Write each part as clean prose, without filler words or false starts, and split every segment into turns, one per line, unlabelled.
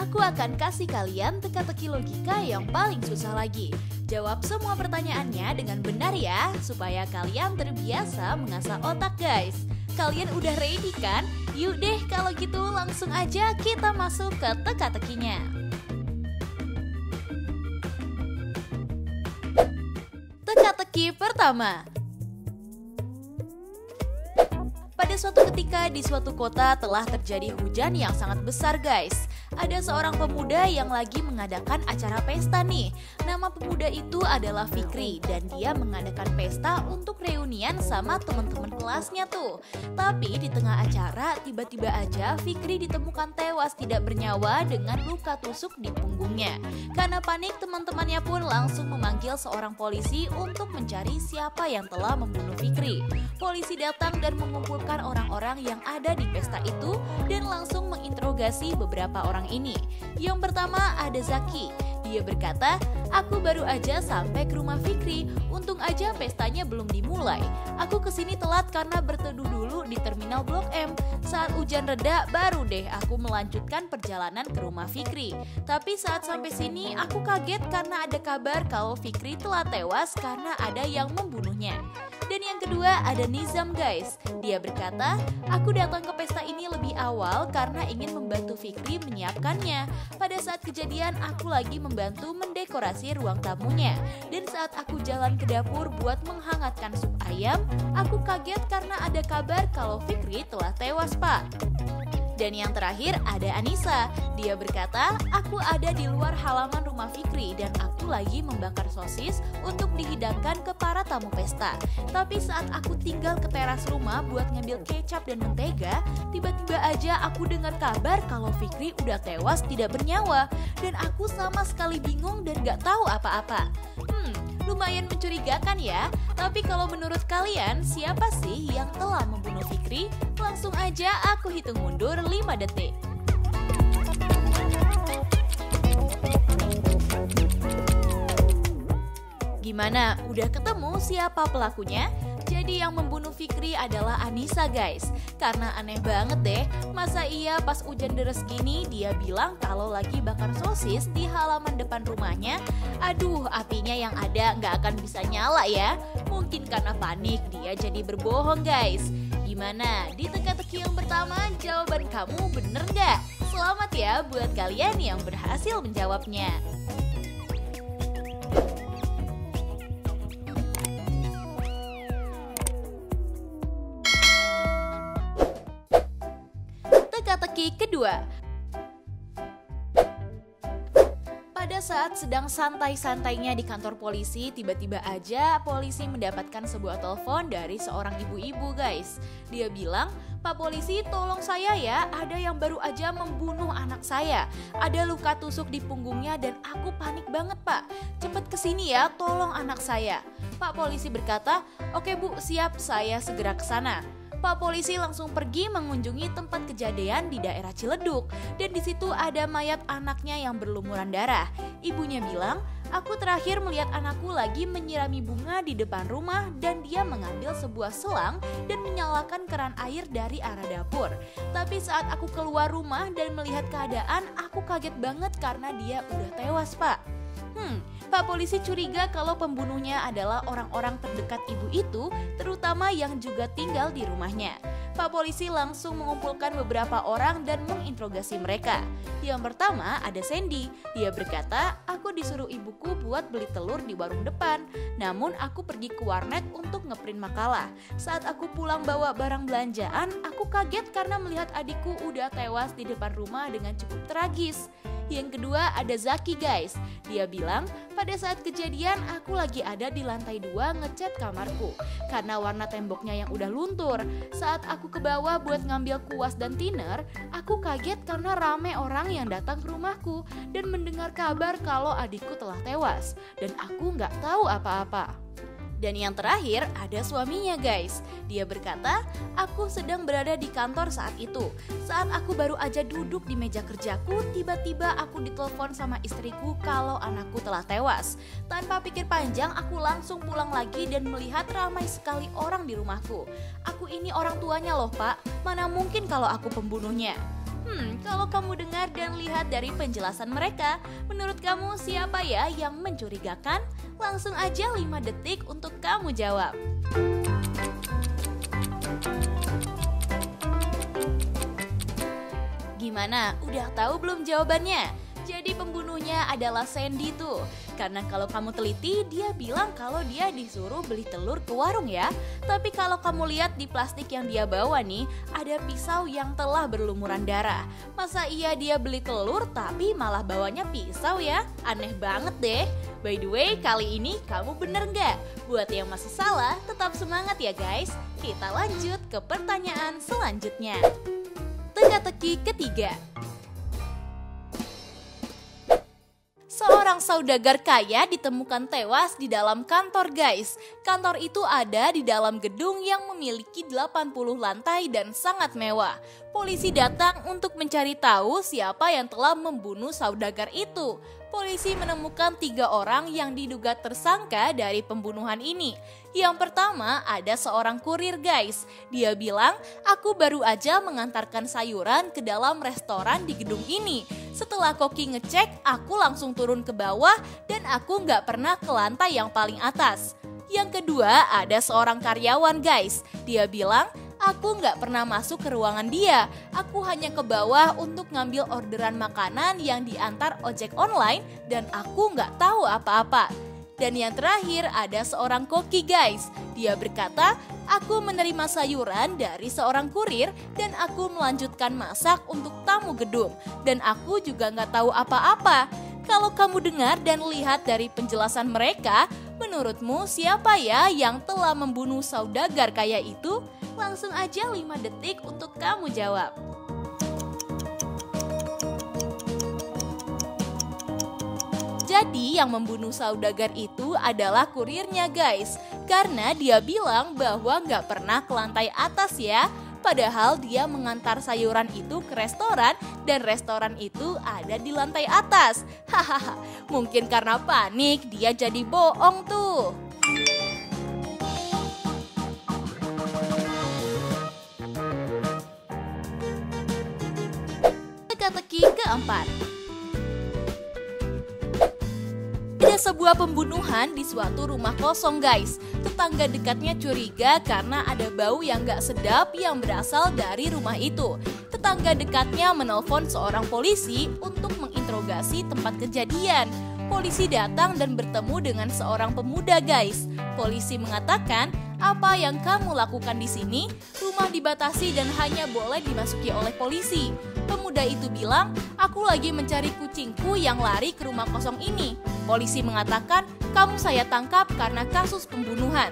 Aku akan kasih kalian teka-teki logika yang paling susah lagi. Jawab semua pertanyaannya dengan benar ya, supaya kalian terbiasa mengasah otak guys. Kalian udah ready kan? Yuk deh kalau gitu langsung aja kita masuk ke teka-tekinya. Teka-teki pertama. Pada suatu ketika di suatu kota telah terjadi hujan yang sangat besar guys. Ada seorang pemuda yang lagi mengadakan acara pesta nih. Nama pemuda itu adalah Fikri dan dia mengadakan pesta untuk reunian sama teman-teman kelasnya tuh. Tapi di tengah acara tiba-tiba aja Fikri ditemukan tewas tidak bernyawa dengan luka tusuk di punggungnya. Karena panik teman-temannya pun langsung memanggil seorang polisi untuk mencari siapa yang telah membunuh Fikri. Polisi datang dan mengumpulkan orang-orang yang ada di pesta itu dan langsung menginterogasi beberapa orang ini. Yang pertama ada Zaki. Dia berkata, aku baru aja sampai ke rumah Fikri. Untung aja pestanya belum dimulai. Aku kesini telat karena berteduh dulu di terminal Blok M. Saat hujan reda baru deh aku melanjutkan perjalanan ke rumah Fikri. Tapi saat sampai sini aku kaget karena ada kabar kalau Fikri telah tewas karena ada yang membunuhnya. Dan yang kedua ada Nizam guys. Dia berkata, aku datang ke pesta ini lebih awal karena ingin membantu Fikri menyiapkannya. Pada saat kejadian aku lagi membantu mendekorasi ruang tamunya. Dan saat aku jalan ke dapur buat menghangatkan sup ayam, aku kaget karena ada kabar kalau Fikri telah tewas pak. Dan yang terakhir ada Anissa. Dia berkata, aku ada di luar halaman rumah Fikri dan aku lagi membakar sosis untuk dihidangkan ke para tamu pesta. Tapi saat aku tinggal ke teras rumah buat ngambil kecap dan mentega, tiba-tiba aja aku dengar kabar kalau Fikri udah tewas tidak bernyawa. Dan aku sama sekali bingung dan gak tahu apa-apa. Lumayan mencurigakan ya. Tapi kalau menurut kalian, siapa sih yang telah membunuh Fikri? Langsung aja aku hitung mundur 5 detik. Gimana? Udah ketemu siapa pelakunya? Jadi yang membunuh Fikri adalah Anissa guys. Karena aneh banget deh, masa iya pas hujan deras gini dia bilang kalau lagi bakar sosis di halaman depan rumahnya. Aduh, apinya yang ada nggak akan bisa nyala ya. Mungkin karena panik dia jadi berbohong guys. Gimana? Di teka-teki yang pertama jawaban kamu bener nggak? Selamat ya buat kalian yang berhasil menjawabnya. Teka-teki kedua. Pada saat sedang santai-santainya di kantor polisi, tiba-tiba aja polisi mendapatkan sebuah telepon dari seorang ibu-ibu guys. Dia bilang, Pak polisi tolong saya ya, ada yang baru aja membunuh anak saya. Ada luka tusuk di punggungnya dan aku panik banget pak. Cepet kesini ya, tolong anak saya. Pak polisi berkata, oke bu siap, saya segera kesana. Pak polisi langsung pergi mengunjungi tempat kejadian di daerah Ciledug dan di situ ada mayat anaknya yang berlumuran darah. Ibunya bilang, aku terakhir melihat anakku lagi menyirami bunga di depan rumah dan dia mengambil sebuah selang dan menyalakan keran air dari arah dapur. Tapi saat aku keluar rumah dan melihat keadaan, aku kaget banget karena dia udah tewas pak. Pak polisi curiga kalau pembunuhnya adalah orang-orang terdekat ibu itu, terutama yang juga tinggal di rumahnya. Pak polisi langsung mengumpulkan beberapa orang dan menginterogasi mereka. Yang pertama ada Sandy. Dia berkata, aku disuruh ibuku buat beli telur di warung depan. Namun aku pergi ke warnet untuk ngeprint makalah. Saat aku pulang bawa barang belanjaan, aku kaget karena melihat adikku udah tewas di depan rumah dengan cukup tragis. Yang kedua ada Zaki guys. Dia bilang, pada saat kejadian aku lagi ada di lantai 2 ngecat kamarku karena warna temboknya yang udah luntur. Saat aku ke bawah buat ngambil kuas dan thinner, aku kaget karena rame orang yang datang ke rumahku dan mendengar kabar kalau adikku telah tewas dan aku nggak tahu apa-apa. Dan yang terakhir ada suaminya guys. Dia berkata, aku sedang berada di kantor saat itu. Saat aku baru aja duduk di meja kerjaku, tiba-tiba aku ditelepon sama istriku kalau anakku telah tewas. Tanpa pikir panjang, aku langsung pulang lagi dan melihat ramai sekali orang di rumahku. Aku ini orang tuanya loh pak, mana mungkin kalau aku pembunuhnya. Kalau kamu dengar dan lihat dari penjelasan mereka, menurut kamu siapa ya yang mencurigakan? Langsung aja 5 detik untuk kamu jawab. Gimana? Udah tahu belum jawabannya? Jadi pembunuhnya adalah Sandy tuh. Karena kalau kamu teliti, dia bilang kalau dia disuruh beli telur ke warung ya. Tapi kalau kamu lihat di plastik yang dia bawa nih, ada pisau yang telah berlumuran darah. Masa iya dia beli telur tapi malah bawanya pisau ya? Aneh banget deh. By the way, kali ini kamu bener nggak? Buat yang masih salah, tetap semangat ya guys. Kita lanjut ke pertanyaan selanjutnya. Teka-teki ketiga. Seorang saudagar kaya ditemukan tewas di dalam kantor guys. Kantor itu ada di dalam gedung yang memiliki 80 lantai dan sangat mewah. Polisi datang untuk mencari tahu siapa yang telah membunuh saudagar itu. Polisi menemukan 3 orang yang diduga tersangka dari pembunuhan ini. Yang pertama ada seorang kurir guys. Dia bilang, aku baru aja mengantarkan sayuran ke dalam restoran di gedung ini. Setelah koki ngecek, aku langsung turun ke bawah dan aku nggak pernah ke lantai yang paling atas. Yang kedua ada seorang karyawan guys. Dia bilang, aku nggak pernah masuk ke ruangan dia. Aku hanya ke bawah untuk ngambil orderan makanan yang diantar ojek online dan aku nggak tahu apa-apa. Dan yang terakhir ada seorang koki guys. Dia berkata, aku menerima sayuran dari seorang kurir dan aku melanjutkan masak untuk tamu gedung. Dan aku juga nggak tahu apa-apa. Kalau kamu dengar dan lihat dari penjelasan mereka, menurutmu siapa ya yang telah membunuh saudagar kaya itu? Langsung aja 5 detik untuk kamu jawab. Jadi yang membunuh saudagar itu adalah kurirnya guys. Karena dia bilang bahwa nggak pernah ke lantai atas ya. Padahal dia mengantar sayuran itu ke restoran dan restoran itu ada di lantai atas. Hahaha, mungkin karena panik dia jadi bohong tuh. Teka-teki keempat. Ada sebuah pembunuhan di suatu rumah kosong guys. Tetangga dekatnya curiga karena ada bau yang gak sedap yang berasal dari rumah itu. Tetangga dekatnya menelpon seorang polisi untuk menginterogasi tempat kejadian. Polisi datang dan bertemu dengan seorang pemuda guys. Polisi mengatakan, apa yang kamu lakukan di sini? Rumah dibatasi dan hanya boleh dimasuki oleh polisi. Pemuda itu bilang, aku lagi mencari kucingku yang lari ke rumah kosong ini. Polisi mengatakan, kamu saya tangkap karena kasus pembunuhan.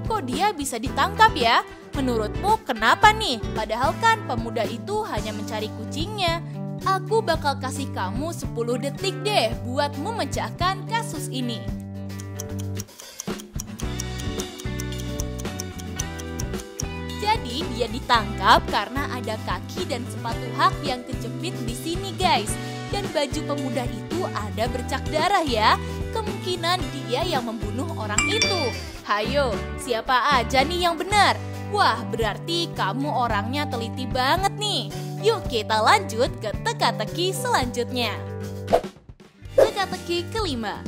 Kok dia bisa ditangkap ya? Menurutmu kenapa nih? Padahal kan pemuda itu hanya mencari kucingnya. Aku bakal kasih kamu 10 detik deh buat memecahkan kasus ini. Jadi dia ditangkap karena ada kaki dan sepatu hak yang kejepit di sini guys. Dan baju pemuda itu ada bercak darah ya. Kemungkinan dia yang membunuh orang itu. Hayo, siapa aja nih yang benar? Wah, berarti kamu orangnya teliti banget nih. Yuk kita lanjut ke teka-teki selanjutnya. Teka-teki kelima.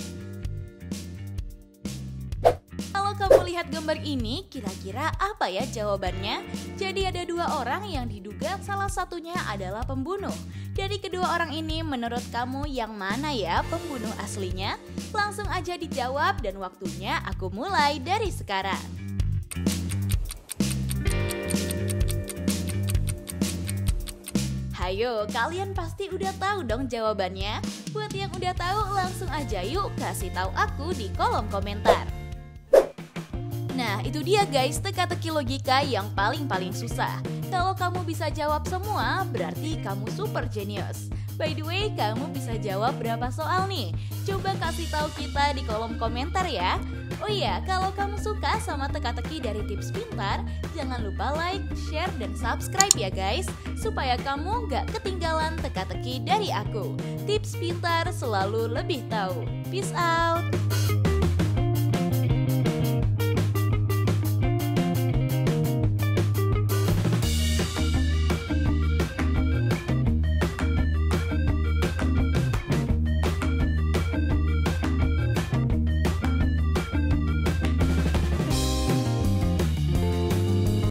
Kalau kamu lihat gambar ini, kira-kira apa ya jawabannya? Jadi ada 2 orang yang diduga salah satunya adalah pembunuh. Dari kedua orang ini, menurut kamu yang mana ya pembunuh aslinya? Langsung aja dijawab dan waktunya aku mulai dari sekarang. Hayo, kalian pasti udah tahu dong jawabannya. Buat yang udah tahu, langsung aja yuk kasih tahu aku di kolom komentar. Nah, itu dia guys teka-teki logika yang paling susah. Kalau kamu bisa jawab semua, berarti kamu super genius. By the way, kamu bisa jawab berapa soal nih? Coba kasih tahu kita di kolom komentar ya. Oh iya, kalau kamu suka sama teka-teki dari Tips Pintar, jangan lupa like, share, dan subscribe ya guys. Supaya kamu gak ketinggalan teka-teki dari aku. Tips Pintar selalu lebih tahu. Peace out!